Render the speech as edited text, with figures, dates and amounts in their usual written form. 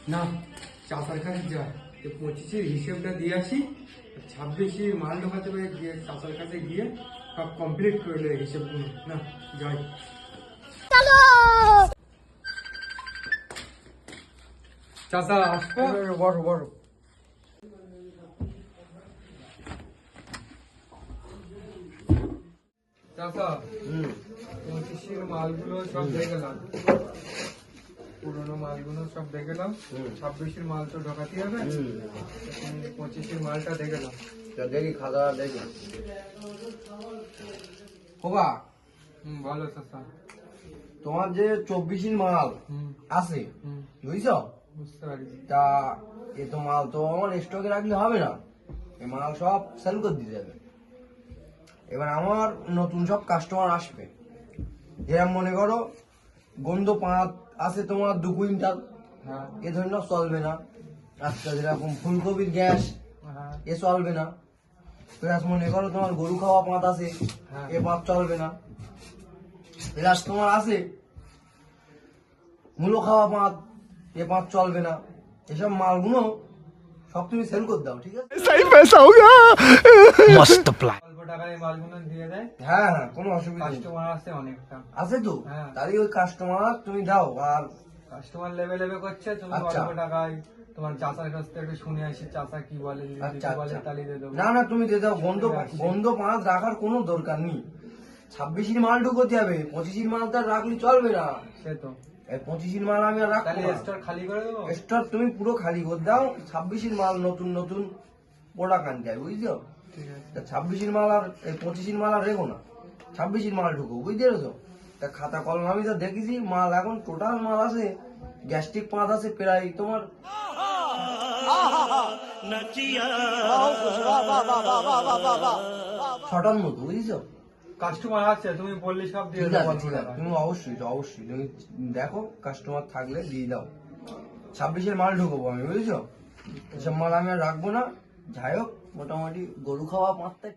না, চাষার কাছে যা 25-এর হিসেবটা দিয়ে আসি, 26-এ মাল ঢোকাতে হবে, গিয়ে চাষার কাছে গিয়ে সব কমপ্লিট করে নেবে হিসেবগুলো। না যাই। চাষা আসবো। বড় বড় চাষা 25-এর মালগুলো সব দেখলাম, পুরোনো মালগুলো সব দেখলাম। 26-এর মাল তো ঢোকাতে হবে, 25-এর মালটা দেখলাম। দেখি খাওয়া দেখি বাবা। ভালো চাষা। তোমার যে 24-এর মাল আছে বুঝছ, বুঝতে পারি। তা এ তো মাল তো আমার স্টকে রাখলে হবে না, এই মাল সব সেল করে দিতে হবে। এবার আমার নতুন সব কাস্টমার আসবে, যেরকম মনে করো গন্ধ পাঁচ আছে তোমার 2 কুইন্টাল, হ্যাঁ এ ধরনের চলবে না। আচ্ছা, যেরকম ফুলকপির গ্যাস হ্যাঁ এ চলবে না। প্লাস মনে করো তোমার গরু খাওয়া পাঁত আছে, হ্যাঁ। এ পাঁত চলবে না। প্লাস তোমার আছে মূলো খাওয়া পাঁত, এ পাঁত চলবে না। এসব মালগুলো সব তুমি সেল করে দাও, ঠিক আছে? मस्त प्लान। অল্প টাকায় মালগুলো দিয়ে দেয়, হ্যাঁ হ্যাঁ, কোনো অসুবিধা নেই। কাস্টমার আছে অনেকটা। আছে তো, হ্যাঁ। তাহলে ওই কাস্টমার তুমি দাও। আর কাস্টমার লেভেল করছে, তুমি আচ্ছা। অল্প টাকায় তোমার চাচার কাছ থেকে একটু শুনে আসি, চাচা কি বলে, যদি আচ্ছা কিছু বলে আচ্ছা, তাহলে দিয়ে দেবো। না না তুমি দিয়ে দাও। গন্ধ রাখছি। গন্ধ পাঁচ রাখার কোনো দরকার নেই। 26-এর মাল ঢুকোতে হবে, 25-এর মাল তো আর রাখলে চলবে না। সে তো, এই 25-এর মাল আমি আর রাখবো তাহলে না। স্টোর খালি করে দেবো। স্টক তুমি পুরো খালি করে দাও। 26-এর মাল নতুন নতুন প্রোডাক্ট আনতে হয়, বুঝছো? ঠিক আছে। তা 26-এর মাল আর 25-এর মাল আর রেখো না, 26-এর মাল ঢুকো, বুঝতে পেরেছো? তা খাতা কলম আমি যা দেখেছি মাল, এখন টোটাল মাল আছে গ্যাস্ট্রিক পাঁচ আছে প্রায় তোমার 6টার মতো, বুঝছো? কাস্টমার আছে, তুমি বললি সব দিয়ে ঠিক দেবো আছে অল্প ঠিক আছে, টাকায়। তুমি অবশ্যই অবশ্যই তুমি দেখো কাস্টমার থাকলে দিয়ে দাও। 26-এর মাল ঢুকবো আমি, বুঝছো? এসব মাল আমি আর রাখবো না। যাই হোক, মোটামুটি গরু খাওয়া পাঁচটা